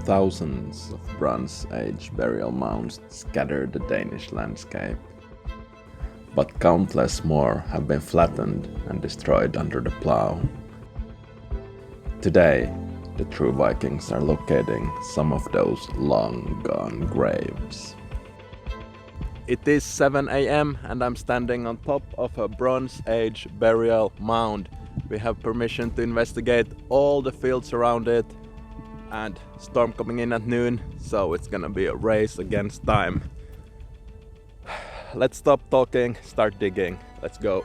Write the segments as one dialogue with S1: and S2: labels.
S1: Thousands of Bronze Age burial mounds scatter the Danish landscape, but countless more have been flattened and destroyed under the plow. Today, the true Vikings are locating some of those long-gone graves. It is 7 a.m. and I'm standing on top of a Bronze Age burial mound. We have permission to investigate all the fields around it, and storm coming in at noon, so it's gonna be a race against time. Let's stop talking, start digging. Let's go.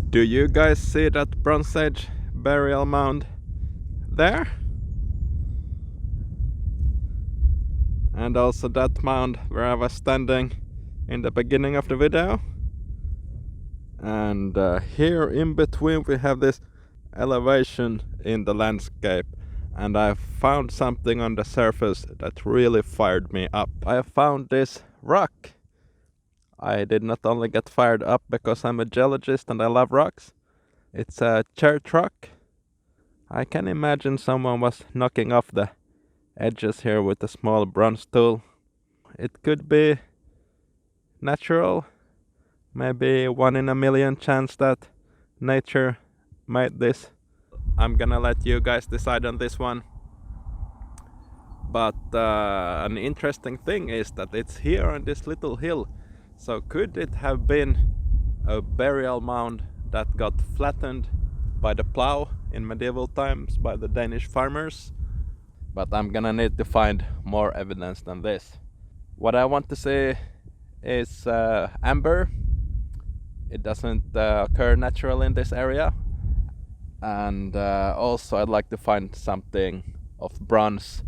S1: Do you guys see that Bronze Age burial mound there? And also that mound where I was standing in the beginning of the video. And here in between we have this elevation in the landscape, and I found something on the surface that really fired me up. I found this rock. I did not only get fired up because I'm a geologist and I love rocks. It's a chert rock. I can imagine someone was knocking off the edges here with a small bronze tool. It could be natural, maybe 1 in a million chance that nature made this. I'm gonna let you guys decide on this one. But an interesting thing is that it's here on this little hill. So could it have been a burial mound that got flattened by the plow in medieval times by the Danish farmers? But I'm gonna need to find more evidence than this. What I want to say is amber. It doesn't occur naturally in this area. And also I'd like to find something of bronze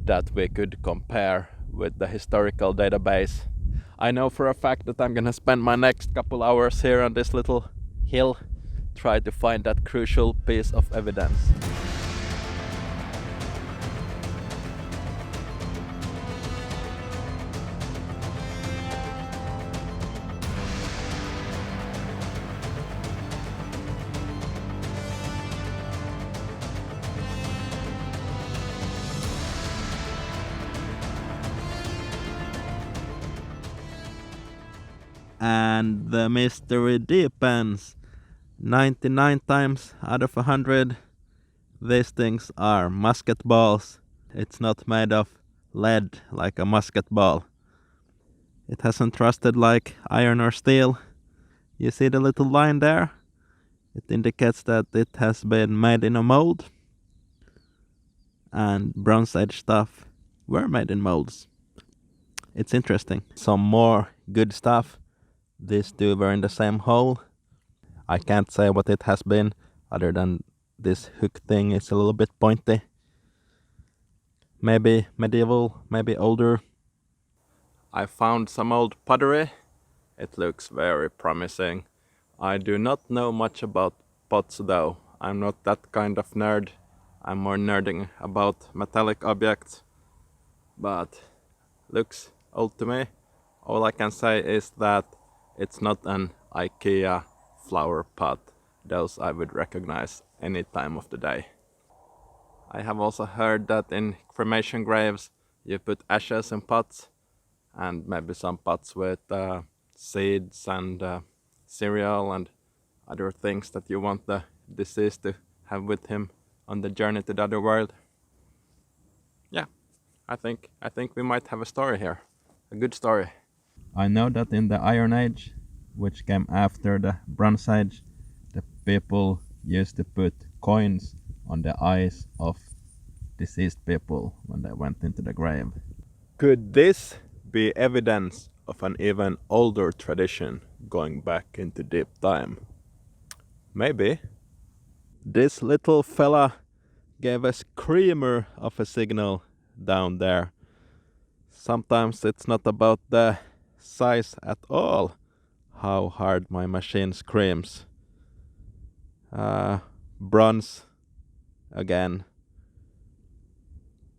S1: that we could compare with the historical database. I know for a fact that I'm gonna spend my next couple hours here on this little hill, try to find that crucial piece of evidence. And the mystery deepens. 99 times out of 100, these things are musket balls. It's not made of lead like a musket ball. It hasn't rusted like iron or steel. You see the little line there? It indicates that it has been made in a mold. And Bronze Age stuff were made in molds. It's interesting. Some more good stuff. These two were in the same hole. I can't say what it has been, other than this hook thing is a little bit pointy. Maybe medieval, maybe older. I found some old pottery. It looks very promising. I do not know much about pots though. I'm not that kind of nerd. I'm more nerding about metallic objects. But looks old to me. All I can say is that it's not an IKEA flower pot. Those I would recognize any time of the day. I have also heard that in cremation graves you put ashes in pots, and maybe some pots with seeds and cereal and other things that you want the deceased to have with him on the journey to the other world. Yeah, I think we might have a story here. A good story. I know that in the Iron Age, which came after the Bronze Age, the people used to put coins on the eyes of deceased people when they went into the grave. Could this be evidence of an even older tradition going back into deep time? Maybe. This little fella gave a screamer of a signal down there. Sometimes it's not about the size at all, how hard my machine screams. Bronze again.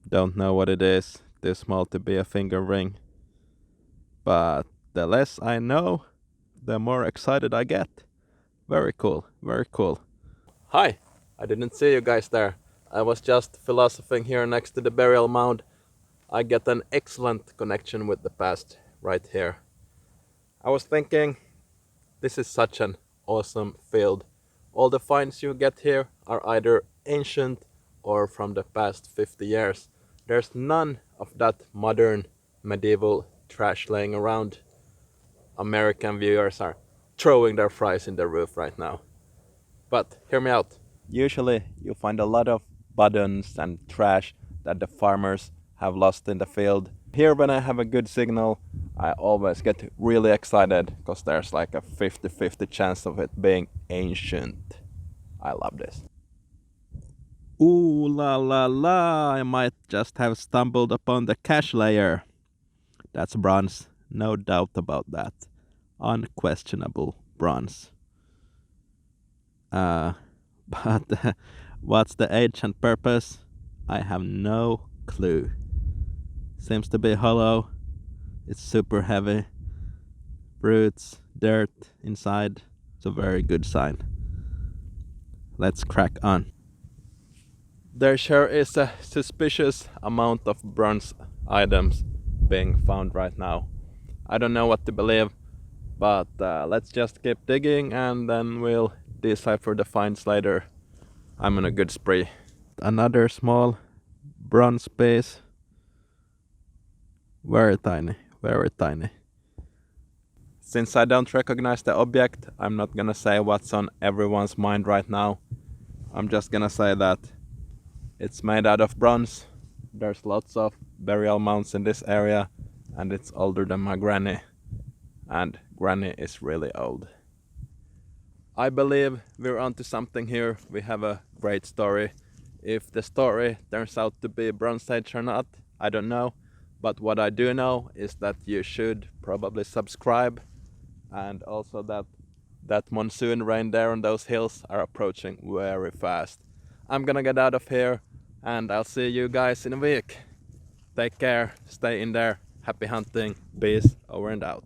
S1: Don't know what it is. Too small to be a finger ring. but the less I know, the more excited I get. Very cool, very cool. Hi, I didn't see you guys there. I was just philosophing here next to the burial mound. I get an excellent connection with the past right here. I was thinking, this is such an awesome field. All the finds you get here are either ancient or from the past 50 years. There's none of that modern medieval trash laying around. American viewers are throwing their fries in the roof right now. But hear me out. Usually you find a lot of buttons and trash that the farmers have lost in the field. Here when I have a good signal, I always get really excited because there's like a 50-50 chance of it being ancient. I love this. Ooh la la la, I might just have stumbled upon the cache layer. That's bronze, no doubt about that. Unquestionable bronze. But what's the age and purpose? I have no clue. Seems to be hollow. It's super heavy. Roots, dirt inside. It's a very good sign. Let's crack on. There sure is a suspicious amount of bronze items being found right now. I don't know what to believe, but let's just keep digging and then we'll decipher the finds later. I'm on a good spree. Another small bronze piece. Very tiny, very tiny. Since I don't recognize the object, I'm not gonna say what's on everyone's mind right now. I'm just gonna say that it's made out of bronze. There's lots of burial mounds in this area, and it's older than my granny. And granny is really old. I believe we're onto something here. We have a great story. If the story turns out to be Bronze Age or not, I don't know. But what I do know is that you should probably subscribe, and also that monsoon rain there on those hills are approaching very fast. I'm gonna get out of here, and I'll see you guys in a week. Take care, stay in there, happy hunting, peace, over and out.